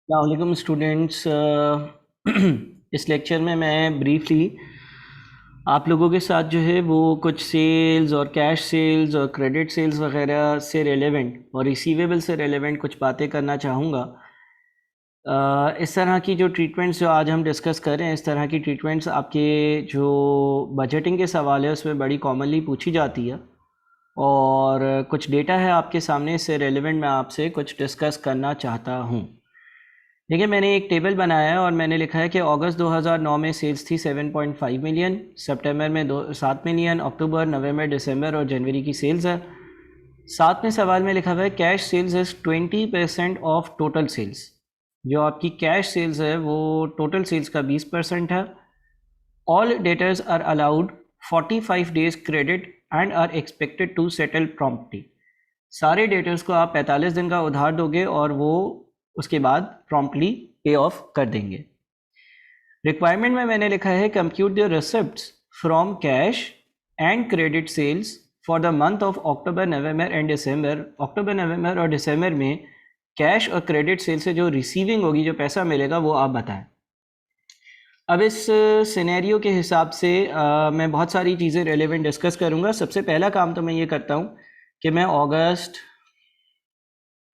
वालेकुम स्टूडेंट्स। इस लेक्चर में मैं ब्रीफली आप लोगों के साथ जो है वो कुछ सेल्स और कैश सेल्स और क्रेडिट सेल्स वगैरह से रेलेवेंट और रिसीवेबल से रेलेवेंट कुछ बातें करना चाहूँगा। इस तरह की जो ट्रीटमेंट्स जो आज हम डिस्कस कर रहे हैं, इस तरह की ट्रीटमेंट्स आपके जो बजटिंग के सवाल है उसमें बड़ी कॉमनली पूछी जाती है और कुछ डेटा है आपके सामने, इससे रेलेवेंट मैं आपसे कुछ डिस्कस करना चाहता हूँ। देखिए, मैंने एक टेबल बनाया है और मैंने लिखा है कि अगस्त 2009 में सेल्स थी 7.5 मिलियन, सितंबर में 7 मिलियन, अक्टूबर, नवंबर, दिसंबर और जनवरी की सेल्स है। साथ में सवाल में लिखा हुआ है cash sales is 20% of total sales. जो आपकी कैश सेल्स है वो टोटल सेल्स का 20% है। All debtors are allowed 45 days credit and are expected to settle promptly. सारे डेटर्स को आप 45 दिन का उधार दोगे और वो उसके बाद प्रॉम्प्टली पे ऑफ कर देंगे। रिक्वायरमेंट में मैंने लिखा है compute the receipts from cash and credit sales for the month of October, November and December. अक्टूबर, नवंबर और दिसंबर में कैश और क्रेडिट सेल से जो रिसीविंग होगी, जो पैसा मिलेगा, वो आप बताएं। अब इस सिनेरियो के हिसाब से मैं बहुत सारी चीज़ें रेलेवेंट डिस्कस करूँगा। सबसे पहला काम तो मैं ये करता हूँ कि मैं अगस्त,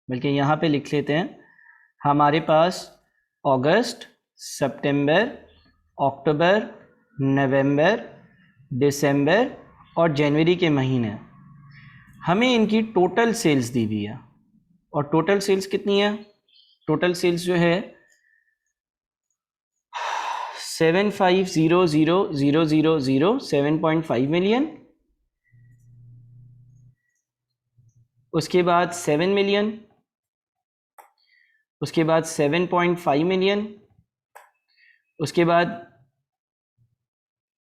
बल्कि यहाँ पे लिख लेते हैं, हमारे पास अगस्त, सितंबर, अक्टूबर, नवंबर, दिसंबर और जनवरी के महीने, हमें इनकी टोटल सेल्स दी हुई है। और टोटल सेल्स कितनी है? टोटल सेल्स जो है 7500007.5 मिलियन, उसके बाद 7 मिलियन, उसके बाद 7.5 मिलियन, उसके बाद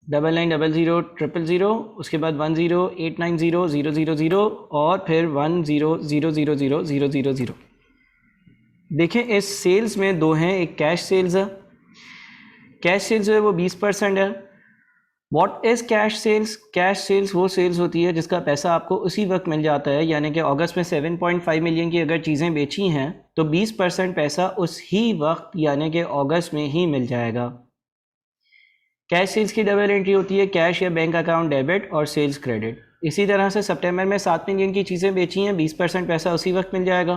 99000000, उसके बाद 108900000 और फिर 100000000। देखें, इस सेल्स में दो हैं, एक कैश सेल्स है। कैश सेल्स जो है वो 20% है। What is cash sales? Cash sales वो सेल्स होती है जिसका पैसा आपको उसी वक्त मिल जाता है। यानी कि अगस्त में 7.5 मिलियन की अगर चीज़ें बेची हैं तो 20% पैसा उस ही वक्त यानी कि अगस्त में ही मिल जाएगा। कैश सेल्स की डबल एंट्री होती है, कैश या बैंक अकाउंट डेबिट और सेल्स क्रेडिट। इसी तरह से सितंबर में 7 मिलियन की चीज़ें बेची हैं, 20% पैसा उसी वक्त मिल जाएगा।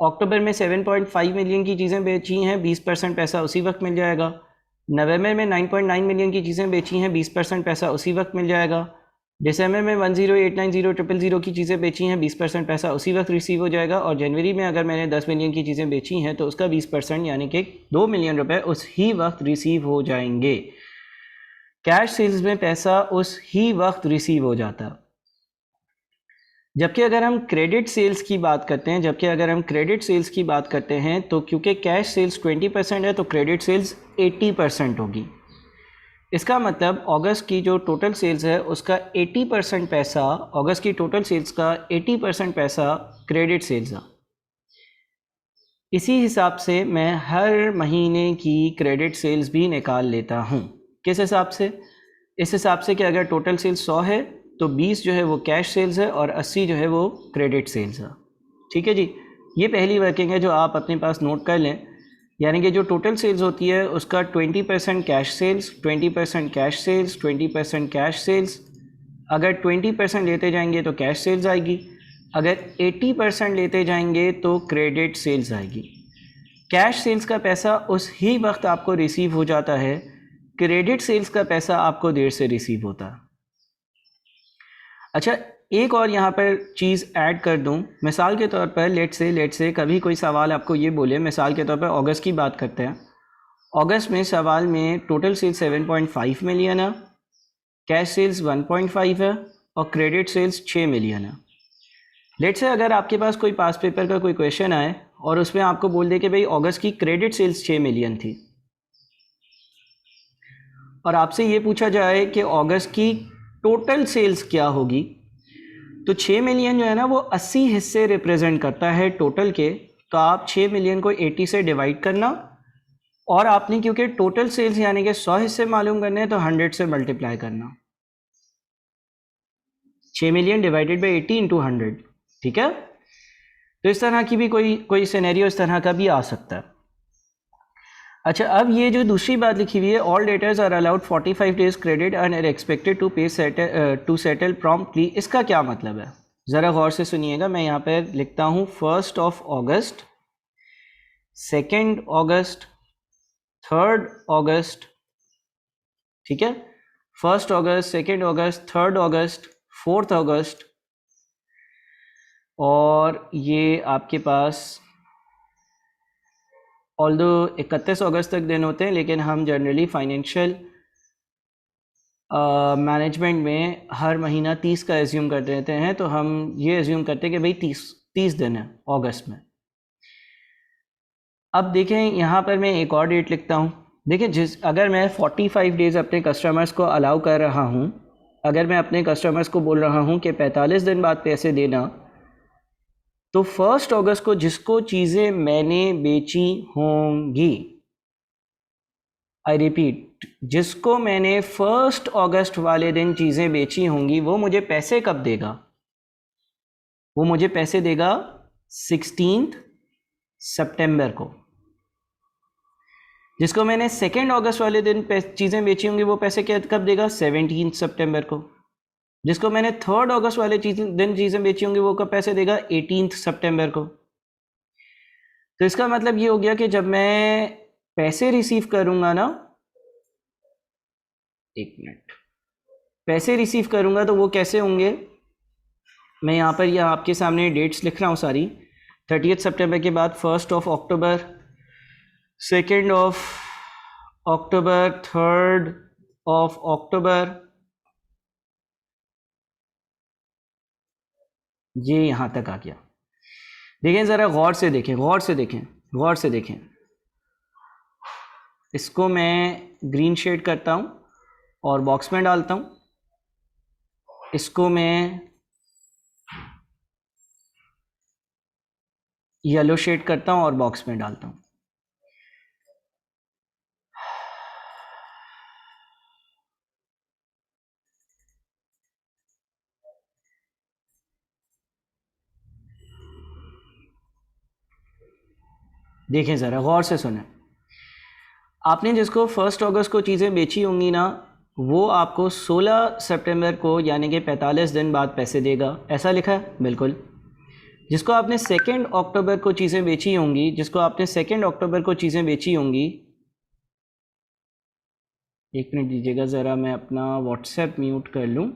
अक्टूबर में 7.5 मिलियन की चीज़ें बेची हैं, 20% पैसा उसी वक्त मिल जाएगा। नवंबर में 9.9 मिलियन की चीज़ें बेची हैं, 20% पैसा उसी वक्त मिल जाएगा। दिसंबर में 108900000 की चीज़ें बेची हैं, 20% पैसा उसी वक्त रिसीव हो जाएगा। और जनवरी में अगर मैंने 10 मिलियन की चीज़ें बेची हैं तो उसका 20% यानी कि 2 मिलियन रुपए उस ही वक्त रिसीव हो जाएंगे। कैश सेल्स में पैसा उस ही वक्त रिसीव हो जाता है। जबकि अगर हम क्रेडिट सेल्स की बात करते हैं तो क्योंकि कैश सेल्स 20% है तो क्रेडिट सेल्स 80% होगी। इसका मतलब अगस्त की जो टोटल सेल्स है उसका 80% पैसा, अगस्त की टोटल सेल्स का 80% पैसा क्रेडिट सेल्स है। इसी हिसाब से मैं हर महीने की क्रेडिट सेल्स भी निकाल लेता हूँ। किस हिसाब से? इस हिसाब से कि अगर टोटल सेल्स 100 है तो 20 जो है वो कैश सेल्स है और 80 जो है वो क्रेडिट सेल्स है। ठीक है जी, ये पहली वर्किंग है जो आप अपने पास नोट कर लें। यानी कि जो टोटल सेल्स होती है उसका 20% cash sales, 20% cash sales, 20% cash sales. अगर 20% लेते जाएंगे तो कैश सेल्स आएगी, अगर 80% लेते जाएंगे तो क्रेडिट सेल्स आएगी। कैश सेल्स का पैसा उस ही वक्त आपको रिसीव हो जाता है, क्रेडिट सेल्स का पैसा आपको देर से रिसीव होता है। अच्छा, एक और यहाँ पर चीज़ ऐड कर दूँ। मिसाल के तौर पर लेट से कभी कोई सवाल आपको ये बोले, मिसाल के तौर पर अगस्त की बात करते हैं। अगस्त में सवाल में टोटल सेल्स 7.5 मिलियन है, कैश सेल्स 1.5 है और क्रेडिट सेल्स 6 मिलियन है। लेट से अगर आपके पास कोई पास पेपर का कोई क्वेश्चन आए और उसमें आपको बोल दे कि भाई अगस्त की क्रेडिट सेल्स 6 मिलियन थी और आपसे ये पूछा जाए कि अगस्त की टोटल सेल्स क्या होगी, तो 6 मिलियन जो है ना वो 80 हिस्से रिप्रेजेंट करता है टोटल के। तो आप 6 मिलियन को 80 से डिवाइड करना और आपने क्योंकि टोटल सेल्स यानी कि 100 हिस्से मालूम करने हैं तो 100 से मल्टीप्लाई करना। 6 मिलियन डिवाइडेड बाई 80 इंटू 100। ठीक है, तो इस तरह की भी कोई सिनेरियो इस तरह का भी आ सकता है। अच्छा, अब ये जो दूसरी बात लिखी हुई है, all debtors are allowed 45 days credit and are expected to pay to settle promptly, इसका क्या मतलब है? ज़रा गौर से सुनिएगा। मैं यहाँ पर लिखता हूँ 1 अगस्त, 2 अगस्त, 3 अगस्त, ठीक है, 1 अगस्त, 2 अगस्त, 3 अगस्त, 4 अगस्त, और ये आपके पास ऑल्दो 31 अगस्त तक दिन होते हैं, लेकिन हम जनरली फाइनेंशियल मैनेजमेंट में हर महीना 30 का एज्यूम कर देते हैं, तो हम ये एज्यूम करते हैं कि भाई 30 दिन है अगस्त में। अब देखें यहाँ पर मैं एक और डेट लिखता हूँ। देखिए, अगर मैं 45 डेज़ अपने कस्टमर्स को अलाउ कर रहा हूँ, अगर मैं अपने कस्टमर्स को बोल रहा हूँ कि 45 दिन बाद पैसे देना, तो 1 अगस्त को जिसको चीज़ें मैंने बेची होंगी, आई रिपीट, जिसको मैंने 1 अगस्त वाले दिन चीज़ें बेची होंगी, वो मुझे पैसे कब देगा? वो मुझे पैसे देगा 16 सितंबर को। जिसको मैंने 2 अगस्त वाले दिन चीज़ें बेची होंगी, वो पैसे कब देगा? 17 सितंबर को। जिसको मैंने 3 अगस्त वाले दिन चीज़ें बेची होंगी, वो कब पैसे देगा? 18 सितंबर को। तो इसका मतलब ये हो गया कि जब मैं पैसे रिसीव करूंगा ना, एक मिनट, पैसे रिसीव करूंगा तो वो कैसे होंगे? मैं यहाँ पर यह आपके सामने डेट्स लिख रहा हूँ सारी। 30 सितंबर के बाद 1 अक्टूबर, 2 अक्टूबर, 3 अक्टूबर, ये यहाँ तक आ गया। देखें, ज़रा गौर से देखें, गौर से देखें, गौर से देखें। इसको मैं ग्रीन शेड करता हूँ और बॉक्स में डालता हूँ। इसको मैं येलो शेड करता हूँ और बॉक्स में डालता हूँ। देखें, ज़रा गौर से सुने। आपने जिसको 1 अगस्त को चीज़ें बेची होंगी ना, वो आपको 16 सितंबर को यानी कि 45 दिन बाद पैसे देगा, ऐसा लिखा है बिल्कुल। जिसको आपने 2 अक्टूबर को चीज़ें बेची होंगी, जिसको आपने 2 अक्टूबर को चीज़ें बेची होंगी, एक मिनट दीजिएगा ज़रा, मैं अपना व्हाट्सएप म्यूट कर लूँ।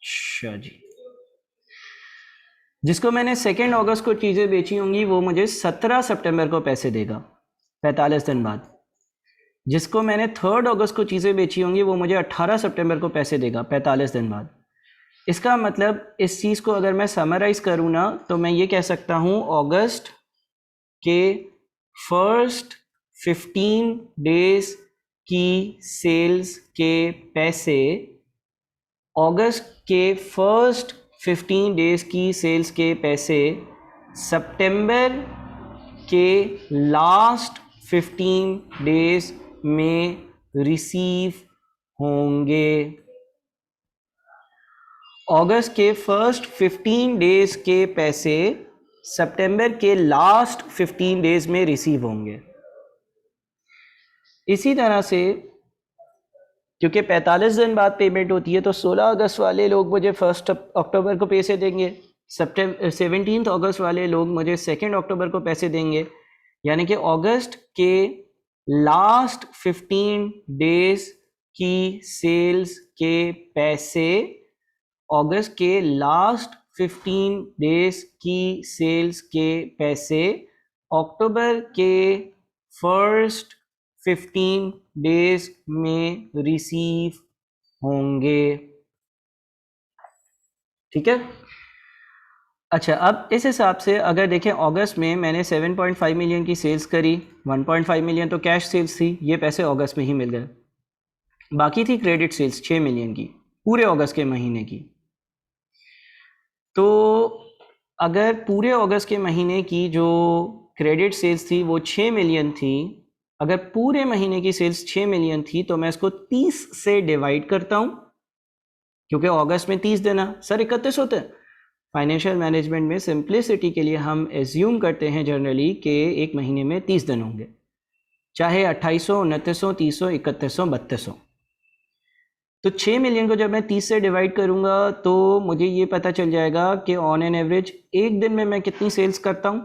अच्छा जी, जिसको मैंने 2 अगस्त को चीज़ें बेची होंगी, वो मुझे 17 सितंबर को पैसे देगा, 45 दिन बाद। जिसको मैंने 3 अगस्त को चीज़ें बेची होंगी, वो मुझे 18 सितंबर को पैसे देगा, 45 दिन बाद। इसका मतलब इस चीज़ को अगर मैं समराइज़ करूँ ना, तो मैं ये कह सकता हूँ अगस्त के फर्स्ट 15 डेज की सेल्स के पैसे, अगस्त के फर्स्ट 15 डेज की सेल्स के पैसे सितंबर के लास्ट 15 डेज में रिसीव होंगे। अगस्त के फर्स्ट 15 डेज के पैसे सितंबर के लास्ट 15 डेज में रिसीव होंगे। इसी तरह से क्योंकि 45 दिन बाद पेमेंट होती है, तो 16 अगस्त वाले लोग मुझे 1 अक्टूबर को पैसे देंगे, 17 अगस्त वाले लोग मुझे 2 अक्टूबर को पैसे देंगे, यानी कि अगस्त के लास्ट 15 डेज की सेल्स के पैसे, अगस्त के लास्ट 15 डेज की सेल्स के पैसे अक्टूबर के फर्स्ट 15 डेज में रिसीव होंगे। ठीक है। अच्छा, अब इस हिसाब से अगर देखें, अगस्त में मैंने 7.5 मिलियन की सेल्स करी, 1.5 मिलियन तो कैश सेल्स थी, ये पैसे अगस्त में ही मिल गए। बाकी थी क्रेडिट सेल्स 6 मिलियन की, पूरे अगस्त के महीने की। तो अगर पूरे अगस्त के महीने की जो क्रेडिट सेल्स थी वो 6 मिलियन थी, अगर पूरे महीने की सेल्स 6 मिलियन थी, तो मैं इसको 30 से डिवाइड करता हूँ क्योंकि अगस्त में 30 दिन है सर, 31 होते हैं। फाइनेंशियल मैनेजमेंट में सिंप्लिसिटी के लिए हम एज्यूम करते हैं जनरली कि एक महीने में 30 दिन होंगे, चाहे 2800, 2900, 3000, 3100, 3200। तो 6 मिलियन को जब मैं 30 से डिवाइड करूंगा तो मुझे ये पता चल जाएगा कि ऑन एन एवरेज एक दिन में मैं कितनी सेल्स करता हूं।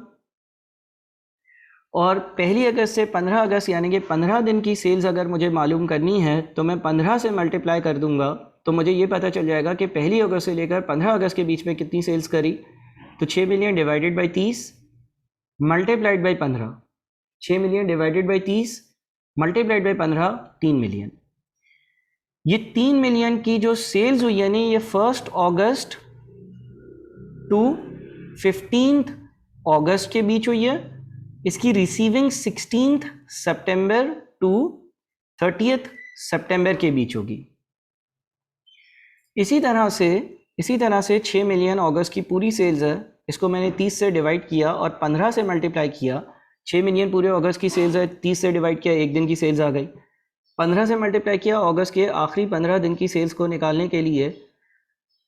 और 1 अगस्त से 15 अगस्त यानी कि 15 दिन की सेल्स अगर मुझे मालूम करनी है तो मैं 15 से मल्टीप्लाई कर दूंगा, तो मुझे ये पता चल जाएगा कि 1 अगस्त से लेकर 15 अगस्त के बीच में कितनी सेल्स करी। तो 6 million divided by 30 multiplied by 15, 6 million divided by 30 multiplied by 15, 3 million. ये 3 मिलियन की जो सेल्स हुई यानी ये 1 अगस्त टू 15 अगस्त के बीच हुई है। इसकी रिसीविंग 16 सितंबर टू 30 सितंबर के बीच होगी। इसी तरह से 6 मिलियन अगस्त की पूरी सेल्स है, इसको मैंने 30 से डिवाइड किया और 15 से मल्टीप्लाई किया। 6 मिलियन पूरे अगस्त की सेल्स है, 30 से डिवाइड किया, एक दिन की सेल्स आ गई। 15 से मल्टीप्लाई किया अगस्त के आखिरी 15 दिन की सेल्स को निकालने के लिए,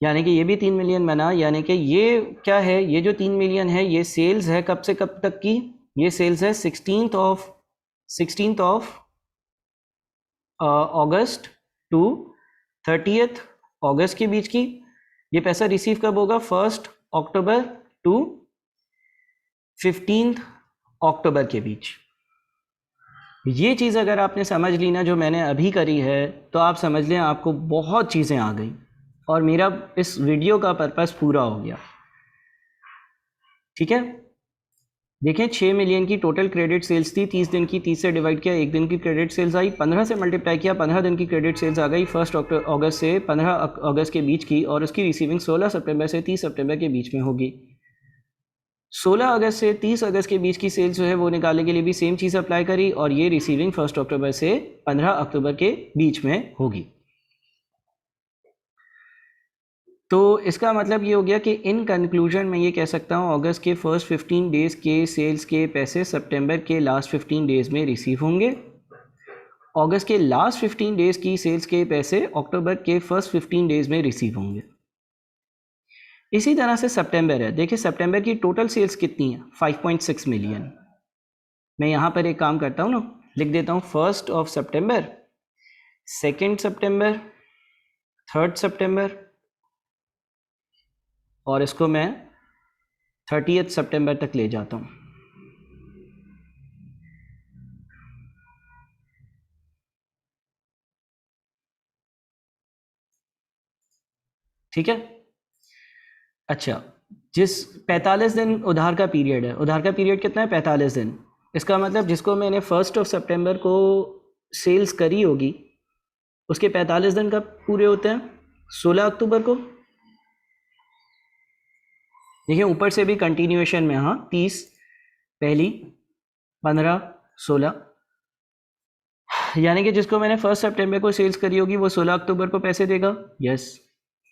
यानी कि ये भी 3 मिलियन बना। यानी कि ये क्या है, ये जो 3 मिलियन है ये सेल्स है कब से कब तक की, ये सेल्स है 16 ऑफ अगस्त टू 30 अगस्त के बीच की। ये पैसा रिसीव कब होगा, 1 अक्टूबर टू 15 अक्टूबर के बीच। ये चीज़ अगर आपने समझ ली ना जो मैंने अभी करी है, तो आप समझ लें आपको बहुत चीज़ें आ गई और मेरा इस वीडियो का पर्पस पूरा हो गया। ठीक है, देखें 6 मिलियन की टोटल क्रेडिट सेल्स थी, 30 दिन की, 30 से डिवाइड किया, एक दिन की क्रेडिट सेल्स आई। 15 से मल्टीप्लाई किया, 15 दिन की क्रेडिट सेल्स आ गई 1 अगस्त से 15 अगस्त के बीच की, और उसकी रिसीविंग 16 सितंबर से 30 सितंबर के बीच में होगी। 16 अगस्त से 30 अगस्त के बीच की सेल्स जो है वो निकालने के लिए भी सेम चीज़ अप्लाई करी, और ये रिसीविंग 1 अक्टूबर से 15 अक्टूबर के बीच में होगी। तो इसका मतलब ये हो गया कि इन कंक्लूजन मैं ये कह सकता हूँ अगस्त के फर्स्ट 15 डेज़ के सेल्स के पैसे सितंबर के लास्ट 15 डेज़ में रिसीव होंगे। अगस्त के लास्ट 15 डेज़ की सेल्स के पैसे अक्टूबर के फर्स्ट 15 डेज़ में रिसीव होंगे। इसी तरह से सितंबर है, देखिए सितंबर की टोटल सेल्स कितनी है, 5.6 मिलियन। मैं यहाँ पर एक काम करता हूँ ना, लिख देता हूँ 1 सितंबर, 2 सितंबर, 3 सितंबर, और इसको मैं 30 सितंबर तक ले जाता हूँ। ठीक है, अच्छा, जिस 45 दिन उधार का पीरियड है, उधार का पीरियड कितना है, 45 दिन। इसका मतलब जिसको मैंने 1 सितंबर को सेल्स करी होगी उसके 45 दिन कब पूरे होते हैं, 16 अक्टूबर को। देखिए ऊपर से भी कंटिन्यूएशन में, हाँ 30 पहली, 15, 16, यानी कि जिसको मैंने 1 सितंबर को सेल्स करी होगी वो 16 अक्टूबर को पैसे देगा, यस।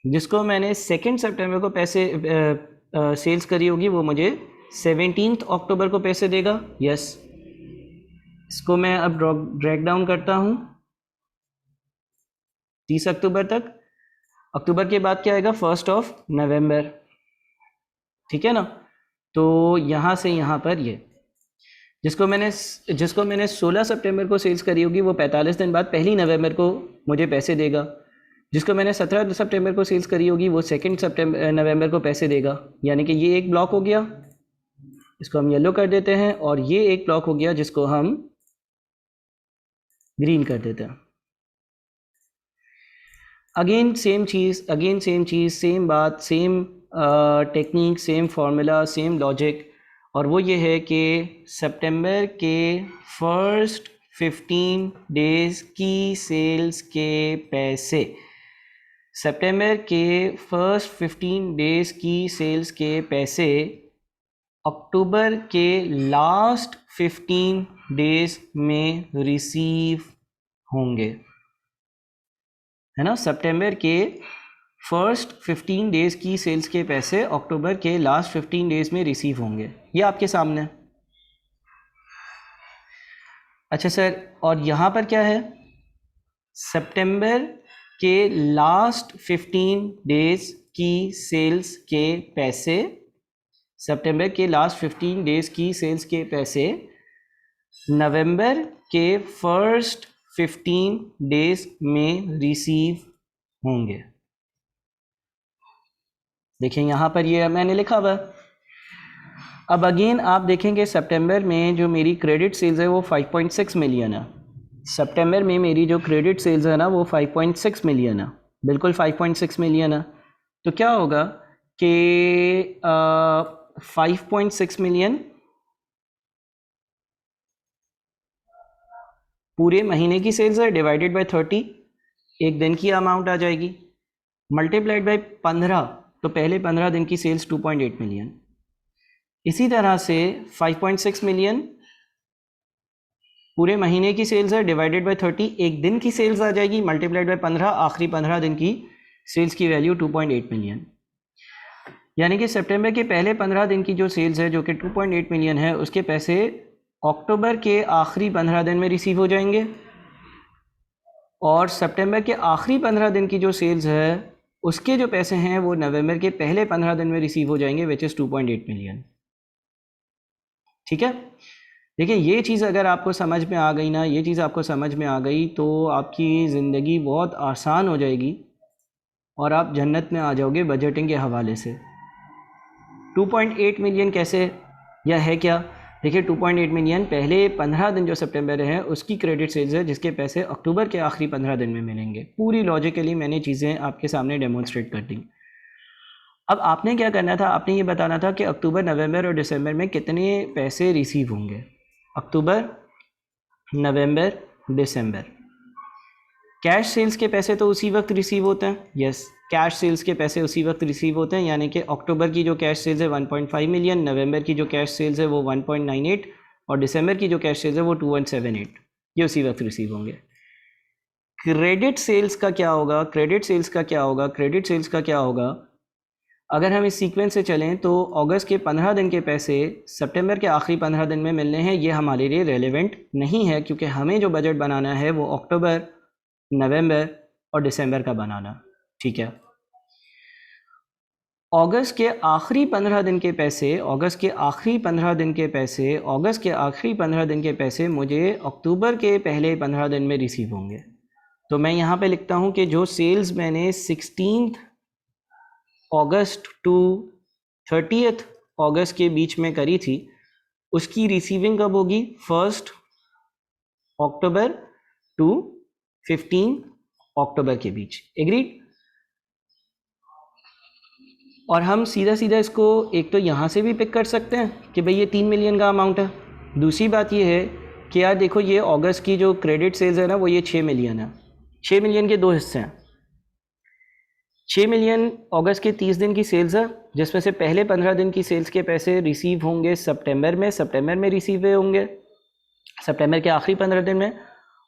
जिसको मैंने 2 सितंबर को पैसे सेल्स करी होगी वो मुझे 17 अक्टूबर को पैसे देगा, यस। इसको मैं अब ड्रैग डाउन करता हूँ 30 अक्टूबर तक। अक्टूबर के बाद क्या आएगा, 1 नवंबर, ठीक है ना। तो यहाँ से यहाँ पर ये जिसको मैंने 16 सितंबर को सेल्स करी होगी वो 45 दिन बाद 1 नवंबर को मुझे पैसे देगा। जिसको मैंने 17 सितंबर को सेल्स करी होगी वो 2 नवंबर को पैसे देगा। यानी कि ये एक ब्लॉक हो गया, इसको हम येलो कर देते हैं, और ये एक ब्लॉक हो गया जिसको हम ग्रीन कर देते हैं। अगेन सेम चीज़, सेम बात, same technique, same formula, same logic, और वो ये है कि सितंबर के फर्स्ट 15 डेज़ की सेल्स के पैसे, सितंबर के फर्स्ट 15 डेज़ की सेल्स के पैसे अक्टूबर के लास्ट 15 डेज़ में रिसीव होंगे, है ना। सितंबर के फर्स्ट 15 डेज़ की सेल्स के पैसे अक्टूबर के लास्ट 15 डेज़ में रिसीव होंगे, ये आपके सामने। अच्छा सर, और यहाँ पर क्या है, सितंबर के लास्ट 15 डेज की सेल्स के पैसे, सितंबर के लास्ट 15 डेज की सेल्स के पैसे नवंबर के फर्स्ट 15 डेज में रिसीव होंगे। देखिए यहाँ पर ये मैंने लिखा हुआ। अब अगेन आप देखेंगे सितंबर में जो मेरी क्रेडिट सेल्स है वो 5.6 मिलियन है। सितंबर में मेरी जो क्रेडिट सेल्स है ना वो 5.6 मिलियन है, बिल्कुल 5.6 मिलियन है। तो क्या होगा कि 5.6 मिलियन पूरे महीने की सेल्स है, डिवाइडेड बाय 30 एक दिन की अमाउंट आ जाएगी, मल्टीप्लाइड बाय 15 तो पहले 15 दिन की सेल्स 2.8 मिलियन। इसी तरह से 5.6 मिलियन पूरे महीने की सेल्स है, डिवाइडेड बाय 30 एक दिन की सेल्स आ जाएगी, मल्टीप्लाइड बाय 15 आखिरी 15 दिन की सेल्स की वैल्यू 2.8 मिलियन। यानी कि सितंबर के पहले 15 दिन की जो सेल्स है जो कि 2.8 मिलियन है, उसके पैसे अक्टूबर के आखिरी 15 दिन में रिसीव हो जाएंगे, और सितंबर के आखिरी 15 दिन की जो सेल्स है उसके जो पैसे हैं वो नवंबर के पहले 15 दिन में रिसीव हो जाएंगे, विच इज़ 2.8 मिलियन। ठीक है, देखिए ये चीज़ अगर आपको समझ में आ गई ना, ये चीज़ आपको समझ में आ गई तो आपकी ज़िंदगी बहुत आसान हो जाएगी और आप जन्नत में आ जाओगे बजटिंग के हवाले से। 2.8 मिलियन कैसे या है क्या? देखिए 2.8 मिलियन पहले 15 दिन जो सितंबर है उसकी क्रेडिट सेल्स है, जिसके पैसे अक्टूबर के आखिरी 15 दिन में मिलेंगे। पूरी लॉजिकली मैंने चीज़ें आपके सामने डेमोन्स्ट्रेट कर दी। अब आपने क्या करना था, आपने ये बताना था कि अक्टूबर, नवंबर और दिसंबर में कितने पैसे रिसीव होंगे। अक्टूबर, नवंबर, दिसंबर। कैश सेल्स के पैसे तो उसी वक्त रिसीव होते हैं। यस, कैश सेल्स के पैसे उसी वक्त रिसीव होते हैं, यानी कि अक्टूबर की जो कैश सेल्स है 1.5 मिलियन, नवंबर की जो कैश सेल्स है वो 1.98 और दिसंबर की जो कैश सेल्स है वो 2.78, ये उसी वक्त रिसीव होंगे। क्रेडिट सेल्स का क्या होगा? क्रेडिट सेल्स का क्या होगा? क्रेडिट सेल्स का क्या होगा? अगर हम इस सीक्वेंस से चलें तो अगस्त के 15 दिन के पैसे सितंबर के आखिरी 15 दिन में मिलने हैं, ये हमारे लिए रेलेवेंट नहीं है, क्योंकि हमें जो बजट बनाना है वो अक्टूबर, नवंबर और दिसंबर का बनाना। ठीक है, अगस्त के आखिरी 15 दिन के पैसे, अगस्त के आखिरी 15 दिन के पैसे, अगस्त के आखिरी 15 दिन के पैसे मुझे अक्टूबर के पहले 15 दिन में रिसीव होंगे। तो मैं यहाँ पे लिखता हूँ कि जो सेल्स मैंने 16 अगस्त टू 30 अगस्त के बीच में करी थी, उसकी रिसीविंग कब होगी? 1 अक्टूबर टू 15 अक्टूबर के बीच। एग्रीड? और हम सीधा सीधा इसको एक तो यहाँ से भी पिक कर सकते हैं कि भाई ये 3 मिलियन का अमाउंट है। दूसरी बात ये है कि यार देखो ये अगस्त की जो क्रेडिट सेल्स है ना वो ये 6 मिलियन है। 6 मिलियन के दो हिस्से हैं। 6 मिलियन अगस्त के 30 दिन की सेल्स है, जिसमें से पहले 15 दिन की सेल्स के पैसे रिसीव होंगे सितंबर में रिसीव होंगे सितंबर के आखिरी 15 दिन में,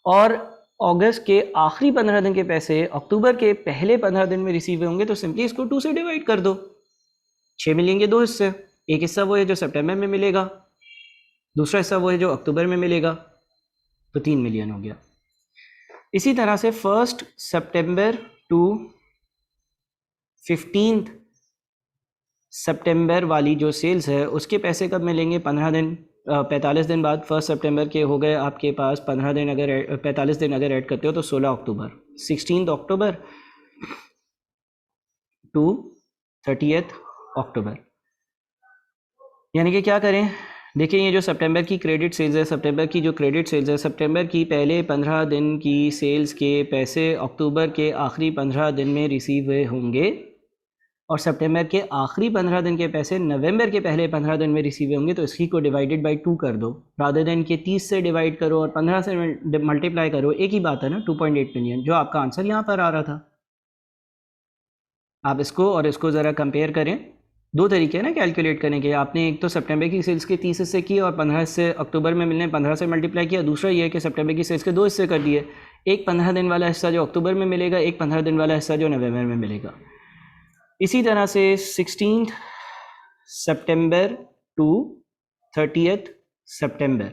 और अगस्त के आखिरी 15 दिन के पैसे अक्टूबर के पहले 15 दिन में रिसीव होंगे। तो सिंपली इसको 2 से डिवाइड कर दो। 6 मिलियन के दो हिस्से, एक हिस्सा वो है जो सितंबर में मिलेगा, दूसरा हिस्सा वो है जो अक्टूबर में मिलेगा, तो 3 मिलियन हो गया। इसी तरह से 1 सितंबर टू 15 सितंबर वाली जो सेल्स है उसके पैसे कब मिलेंगे? 15 दिन 45 दिन बाद। 1 सितंबर के हो गए आपके पास 15 दिन, अगर 45 दिन अगर ऐड करते हो तो 16 अक्टूबर, 16 अक्टूबर टू 30 अक्टूबर। यानी कि क्या करें, देखिए ये जो सितंबर की क्रेडिट सेल्स है, सितंबर की जो क्रेडिट सेल्स है, सितंबर की पहले 15 दिन की सेल्स के पैसे अक्टूबर के आखिरी 15 दिन में रिसीव हुए होंगे, और सितंबर के आखिरी 15 दिन के पैसे नवंबर के पहले 15 दिन में रिसीव होंगे। तो इसकी को डिवाइडेड बाय 2 कर दो, रादर देन के 30 से डिवाइड करो और 15 से मल्टीप्लाई करो, एक ही बात है ना, 2.8 मिलियन, जो आपका आंसर यहाँ पर आ रहा था। आप इसको और इसको ज़रा कंपेयर करें। दो तरीके हैं ना कैलकुलेट करने के। आपने एक तो सितंबर की सेल्स के 30 हिस्से किए और 15 हिस्से अक्टूबर में मिलने 15 से मल्टीप्लाई किया। दूसरा ये है कि सितंबर की सेल्स के 2 हिस्से कर दिए, एक 15 दिन वाला हिस्सा जो अक्टूबर में मिलेगा, एक 15 दिन वाला हिस्सा जो नवंबर में मिलेगा। इसी तरह से 16 सितंबर टू 30 सितंबर,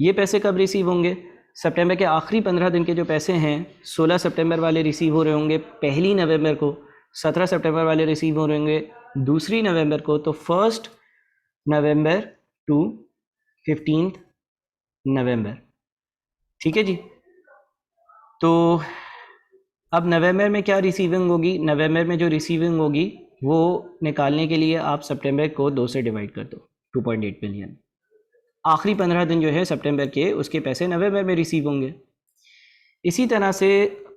ये पैसे कब रिसीव होंगे? सितंबर के आखिरी 15 दिन के जो पैसे हैं 16 सितंबर वाले रिसीव हो रहे होंगे 1 नवंबर को, 17 सितंबर वाले रिसीव हो रहे होंगे 2 नवंबर को, तो 1 नवंबर टू 15 नवंबर। ठीक है जी। तो अब नवंबर में क्या रिसीविंग होगी, नवंबर में जो रिसीविंग होगी वो निकालने के लिए आप सितंबर को 2 से डिवाइड कर दो, 2.8 मिलियन। आखिरी 15 दिन जो है सितंबर के, उसके पैसे नवंबर में रिसीव होंगे। इसी तरह से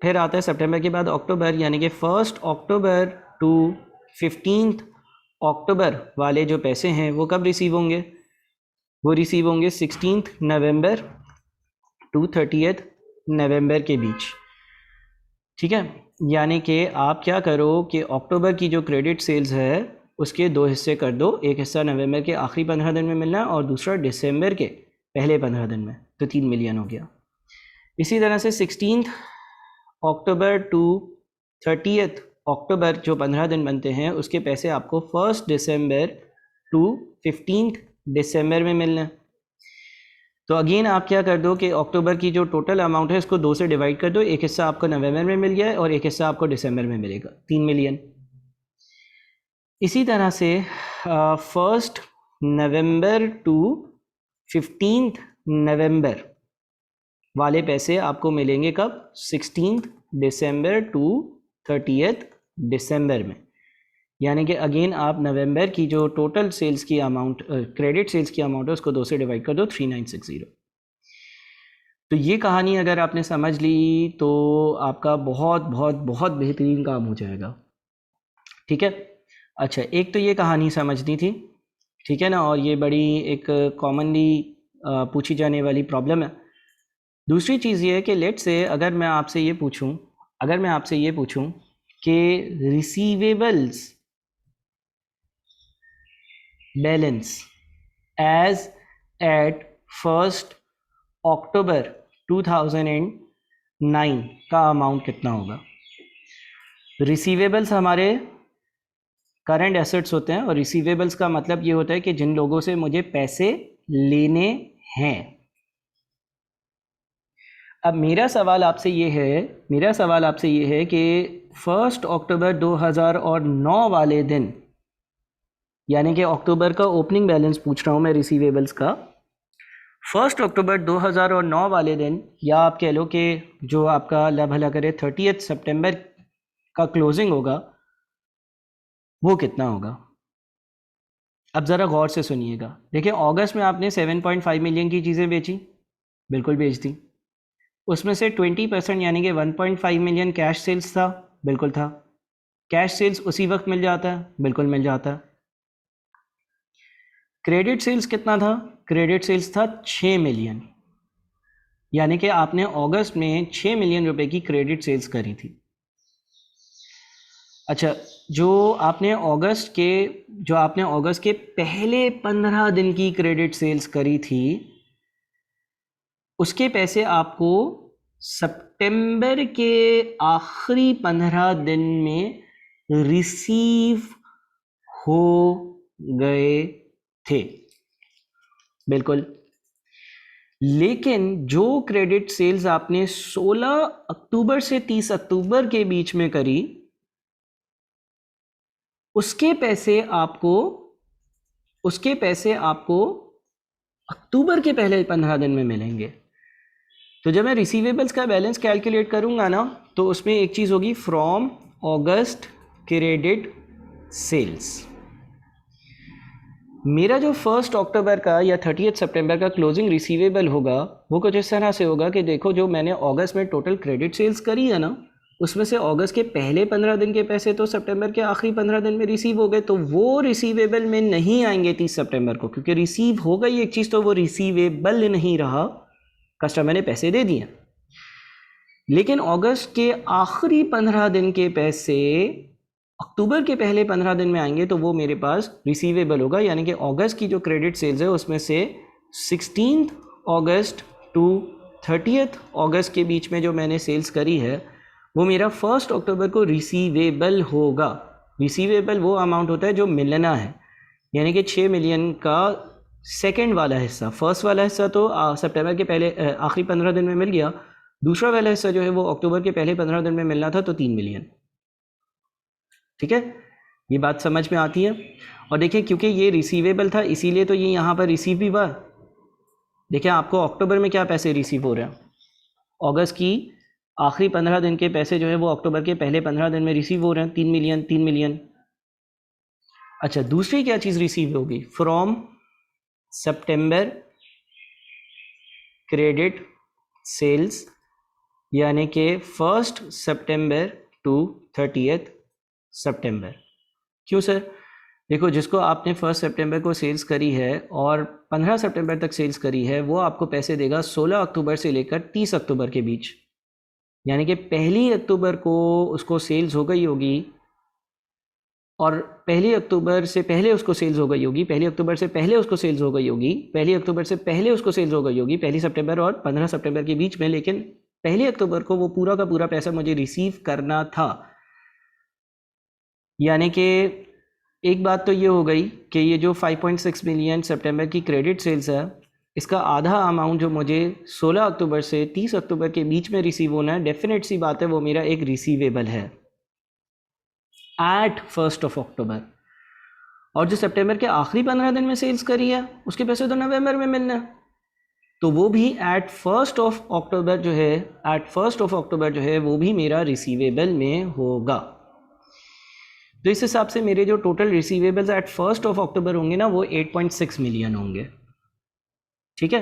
फिर आता है सितंबर के बाद अक्टूबर, यानी कि 1 अक्टूबर टू 15 अक्टूबर वाले जो पैसे हैं वो कब रिसीव होंगे, वो रिसीव होंगे 16 नवंबर टू 30 नवंबर के बीच। ठीक है, यानी कि आप क्या करो कि अक्टूबर की जो क्रेडिट सेल्स है उसके 2 हिस्से कर दो, एक हिस्सा नवंबर के आखिरी 15 दिन में मिलना है और दूसरा दिसंबर के पहले 15 दिन में, तो 3 मिलियन हो गया। इसी तरह से 16 अक्टूबर टू 30 अक्टूबर जो 15 दिन बनते हैं उसके पैसे आपको 1 दिसंबर टू 15 दिसंबर में मिलना है। तो अगेन आप क्या कर दो कि अक्टूबर की जो टोटल अमाउंट है इसको 2 से डिवाइड कर दो, एक हिस्सा आपको नवंबर में मिल गया है और एक हिस्सा आपको दिसंबर में मिलेगा, 3 मिलियन। इसी तरह से 1 नवंबर टू 15 नवंबर वाले पैसे आपको मिलेंगे कब, 16 दिसंबर टू 30 दिसंबर में। यानी कि अगेन आप नवंबर की जो टोटल सेल्स की अमाउंट, क्रेडिट सेल्स की अमाउंट है उसको 2 से डिवाइड कर दो, 3960। तो ये कहानी अगर आपने समझ ली तो आपका बहुत बहुत बहुत बेहतरीन काम हो जाएगा। ठीक है, अच्छा एक तो ये कहानी समझनी थी, ठीक है ना, और ये बड़ी एक कॉमनली पूछी जाने वाली प्रॉब्लम है। दूसरी चीज़ ये है कि लेट से अगर मैं आपसे ये पूछूं कि रिसीवेबल्स बैलेंस एज एट 1 अक्टूबर 2009 का अमाउंट कितना होगा। रिसीवेबल्स हमारे करंट एसेट्स होते हैं और रिसीवेबल्स का मतलब ये होता है कि जिन लोगों से मुझे पैसे लेने हैं। अब मेरा सवाल आपसे ये है कि 1 अक्टूबर 2009 वाले दिन, यानी कि अक्टूबर का ओपनिंग बैलेंस पूछ रहा हूँ मैं रिसीवेबल्स का, 1 अक्टूबर 2009 वाले दिन, या आप कह लो कि जो आपका अल्लाह भला करे 30 सितंबर का क्लोजिंग होगा, वो कितना होगा। अब ज़रा गौर से सुनिएगा। देखिए अगस्त में आपने 7.5 मिलियन की चीज़ें बेची, बिल्कुल बेच दी। उसमें से 20% यानी कि 1.5 मिलियन कैश सेल्स था, बिल्कुल था। कैश सेल्स उसी वक्त मिल जाता है, बिल्कुल मिल जाता है। क्रेडिट सेल्स कितना था, क्रेडिट सेल्स था 6 मिलियन, यानी कि आपने अगस्त में 6 मिलियन रुपए की क्रेडिट सेल्स करी थी। अच्छा, जो आपने अगस्त के पहले 15 दिन की क्रेडिट सेल्स करी थी, उसके पैसे आपको सितंबर के आखिरी 15 दिन में रिसीव हो गए थे, बिल्कुल। लेकिन जो क्रेडिट सेल्स आपने 16 अक्टूबर से 30 अक्टूबर के बीच में करी, उसके पैसे आपको अक्टूबर के पहले 15 दिन में मिलेंगे। तो जब मैं रिसीवेबल्स का बैलेंस कैलकुलेट करूंगा ना, तो उसमें एक चीज़ होगी फ्रॉम अगस्त क्रेडिट सेल्स। मेरा जो 1 अक्टूबर का या 30 सितंबर का क्लोजिंग रिसीवेबल होगा वो कुछ इस तरह से होगा कि देखो, जो मैंने अगस्त में टोटल क्रेडिट सेल्स करी है ना, उसमें से अगस्त के पहले 15 दिन के पैसे तो सितंबर के आखिरी 15 दिन में रिसीव हो गए, तो वो रिसीवेबल में नहीं आएंगे 30 सितंबर को, क्योंकि रिसीव हो गई एक चीज़ तो वो रिसीवेबल नहीं रहा, कस्टमर ने पैसे दे दिए। लेकिन अगस्त के आखिरी 15 दिन के पैसे अक्टूबर के पहले 15 दिन में आएंगे, तो वो मेरे पास रिसीवेबल होगा। यानी कि अगस्त की जो क्रेडिट सेल्स है उसमें से 16 अगस्त टू 30 अगस्त के बीच में जो मैंने सेल्स करी है वो मेरा 1 अक्टूबर को रिसीवेबल होगा। रिसीवेबल वो अमाउंट होता है जो मिलना है, यानी कि 6 मिलियन का सेकंड वाला हिस्सा, फर्स्ट वाला हिस्सा तो सितंबर के पहले आखिरी 15 दिन में मिल गया, दूसरा वाला हिस्सा जो है वो अक्टूबर के पहले 15 दिन में मिलना था, तो 3 मिलियन। ठीक है, ये बात समझ में आती है। और देखिए क्योंकि ये रिसीवेबल था इसीलिए तो ये यहाँ पर रिसीव भी हुआ। देखिए आपको अक्टूबर में क्या पैसे रिसीव हो रहे हैं, अगस्त की आखिरी 15 दिन के पैसे जो है वो अक्टूबर के पहले 15 दिन में रिसीव हो रहे हैं, 3 मिलियन 3 मिलियन। अच्छा, दूसरी क्या चीज़ रिसीव होगी, फ्रॉम सितंबर क्रेडिट सेल्स, यानी कि 1 सितंबर टू 30 सितंबर। क्यों सर? देखो जिसको आपने 1 सितंबर को सेल्स करी है और 15 सितंबर तक सेल्स करी है, वो आपको पैसे देगा 16 अक्टूबर से लेकर 30 अक्टूबर के बीच, यानी कि 1 अक्टूबर को उसको सेल्स हो गई होगी और 1 अक्टूबर से पहले उसको सेल्स हो गई होगी, 1 अक्टूबर से पहले उसको सेल्स हो गई होगी, 1 अक्टूबर से पहले उसको सेल्स हो गई होगी 1 सितंबर और 15 सितंबर के बीच में, लेकिन 1 अक्टूबर को वो पूरा का पूरा पैसा मुझे रिसीव करना था। यानी कि एक बात तो ये हो गई कि ये जो 5.6 मिलियन सितंबर की क्रेडिट सेल्स है, इसका आधा अमाउंट जो मुझे 16 अक्टूबर से 30 अक्टूबर के बीच में रिसीव होना है, डेफिनेट सी बात है वो मेरा एक रिसीवेबल है एट 1 अक्टूबर। और जो सितंबर के आखिरी 15 दिन में सेल्स करी है उसके पैसे तो नवंबर में मिलना है, तो वो भी एट 1 अक्टूबर जो है, एट 1 अक्टूबर जो है वो भी मेरा रिसीवेबल में होगा। तो इस हिसाब से मेरे जो टोटल रिसीवेबल्स एट 1 अक्टूबर होंगे ना, वो 8.6 मिलियन होंगे। ठीक है,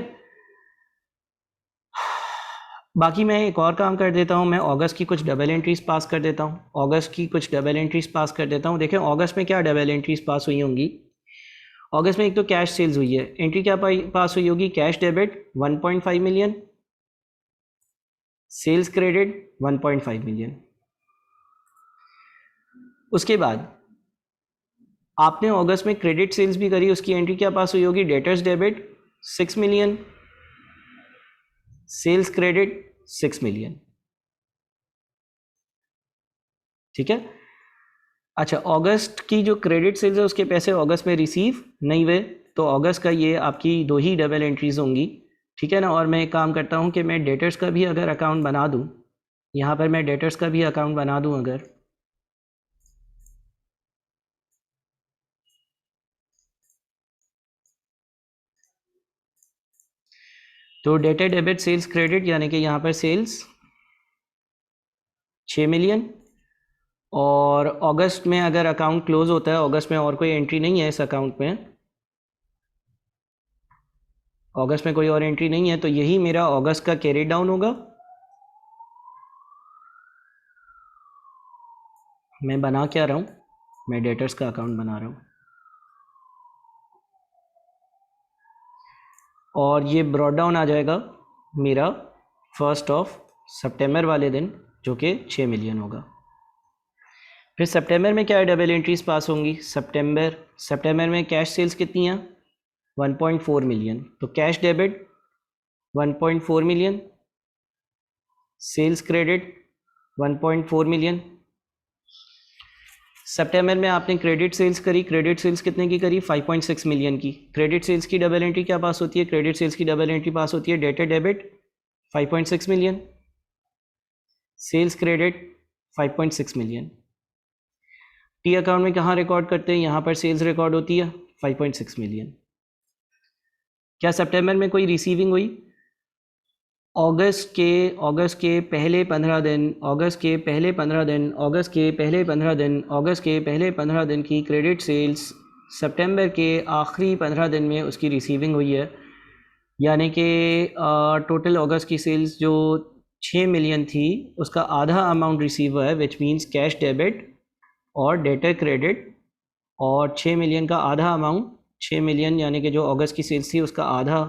बाकी मैं एक और काम कर देता हूँ, मैं अगस्त की कुछ डबल एंट्रीज पास कर देता हूँ, अगस्त की कुछ डबल एंट्रीज पास कर देता हूँ। देखें अगस्त में क्या डबल एंट्रीज पास हुई होंगी। अगस्त में एक तो कैश सेल्स हुई है, एंट्री क्या पास हुई होगी, cash debit 1.5 million, sales credit 1.5 million. उसके बाद आपने अगस्त में क्रेडिट सेल्स भी करी, उसकी एंट्री क्या पास हुई होगी, debtors debit 6 million, sales credit 6 million. ठीक है, अच्छा अगस्त की जो क्रेडिट सेल्स है उसके पैसे अगस्त में रिसीव नहीं हुए, तो अगस्त का ये आपकी 2 ही डबल एंट्रीज होंगी। ठीक है ना, और मैं एक काम करता हूँ कि मैं डेटर्स का भी अगर अकाउंट बना दूँ, यहाँ पर मैं डेटर्स का भी अकाउंट बना दूँ अगर, तो डेटर डेबिट सेल्स क्रेडिट, यानी कि यहाँ पर सेल्स 6 मिलियन, और अगस्त में अगर अकाउंट क्लोज होता है, अगस्त में और कोई एंट्री नहीं है इस अकाउंट में, अगस्त में कोई और एंट्री नहीं है, तो यही मेरा अगस्त का कैरी डाउन होगा। मैं बना क्या रहा हूँ, मैं डेटर्स का अकाउंट बना रहा हूँ, और ये ब्रॉड डाउन आ जाएगा मेरा 1 सितंबर वाले दिन, जो कि 6 मिलियन होगा। फिर सितंबर में क्या डबल एंट्रीज पास होंगी, सितंबर में कैश सेल्स कितनी हैं, 1.4 मिलियन, तो cash debit 1.4 million, sales credit 1.4 million. सितंबर में आपने क्रेडिट सेल्स करी, क्रेडिट सेल्स कितने की करी, 5.6 मिलियन की। क्रेडिट सेल्स की डबल एंट्री क्या पास होती है, क्रेडिट सेल्स की डबल एंट्री पास होती है debtor debit 5.6 million, sales credit 5.6 million. T account में कहाँ रिकॉर्ड करते हैं, यहाँ पर सेल्स रिकॉर्ड होती है 5.6 मिलियन। क्या सितंबर में कोई रिसीविंग हुई, अगस्त के पहले 15 दिन, अगस्त के पहले 15 दिन, अगस्त के पहले 15 दिन, अगस्त के पहले 15 दिन की क्रेडिट सेल्स सितंबर के आखिरी 15 दिन में उसकी रिसीविंग हुई है, यानी कि टोटल अगस्त की सेल्स जो 6 मिलियन थी उसका आधा अमाउंट रिसीव हुआ है, विच मीन्स कैश डेबिट और डेटर क्रेडिट, और 6 मिलियन का आधा अमाउंट, 6 मिलियन यानी कि जो अगस्त की सेल्स थी उसका आधा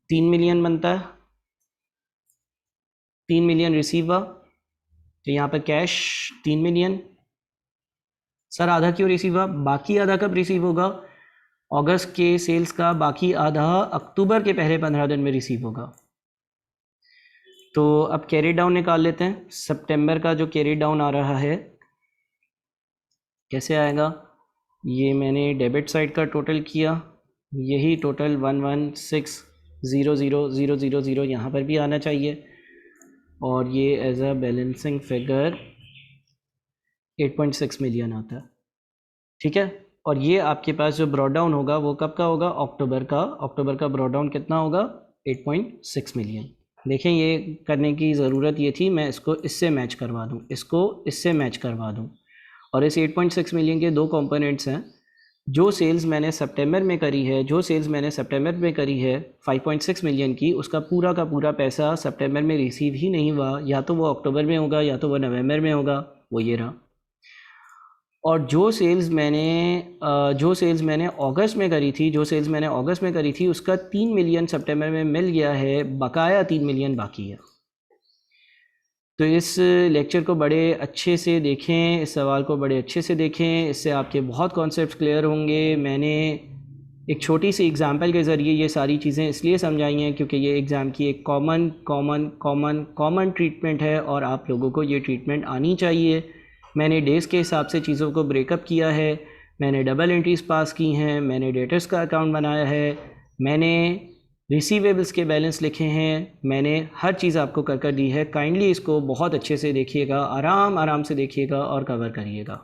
3 मिलियन बनता है, 3 मिलियन रिसीव हुआ, तो यहाँ पर कैश 3 मिलियन। सर आधा क्यों रिसीव हुआ, बाकी आधा कब रिसीव होगा, अगस्त के सेल्स का बाकी आधा अक्टूबर के पहले 15 दिन में रिसीव होगा। तो अब कैरी डाउन निकाल लेते हैं, सितंबर का जो कैरी डाउन आ रहा है कैसे आएगा, ये मैंने डेबिट साइड का टोटल किया, यही टोटल 116,000,000 यहाँ पर भी आना चाहिए, और ये as a balancing figure 8.6 million आता है। ठीक है, और ये आपके पास जो ब्रॉड डाउन होगा वो कब का होगा, अक्टूबर का ब्रॉड डाउन कितना होगा, 8.6 मिलियन। देखें, ये करने की ज़रूरत ये थी मैं इसको इससे मैच करवा दूँ, इसको इससे मैच करवा दूँ। और इस 8.6 मिलियन के दो कंपोनेंट्स हैं। जो सेल्स मैंने सितंबर में करी है 5.6 मिलियन की, उसका पूरा का पूरा पैसा सितंबर में रिसीव ही नहीं हुआ, या तो वो अक्टूबर में होगा या तो वो नवंबर में होगा, वो ये रहा। और जो सेल्स मैंने अगस्त में करी थी उसका 3 मिलियन सितंबर में मिल गया है, बकाया 3 मिलियन बाकी है। तो इस लेक्चर को बड़े अच्छे से देखें, इस सवाल को बड़े अच्छे से देखें, इससे आपके बहुत कॉन्सेप्ट्स क्लियर होंगे। मैंने एक छोटी सी एग्जांपल के ज़रिए ये सारी चीज़ें इसलिए समझाई हैं क्योंकि ये एग्ज़ाम की एक कॉमन ट्रीटमेंट है और आप लोगों को ये ट्रीटमेंट आनी चाहिए। मैंने डेज़ के हिसाब से चीज़ों को ब्रेकअप किया है, मैंने डबल एंट्रीज पास की हैं, मैंने डेटर्स का अकाउंट बनाया है, मैंने रिसीवेबल्स के बैलेंस लिखे हैं, मैंने हर चीज़ आपको कर दी है। काइंडली इसको बहुत अच्छे से देखिएगा, आराम से देखिएगा और कवर करिएगा।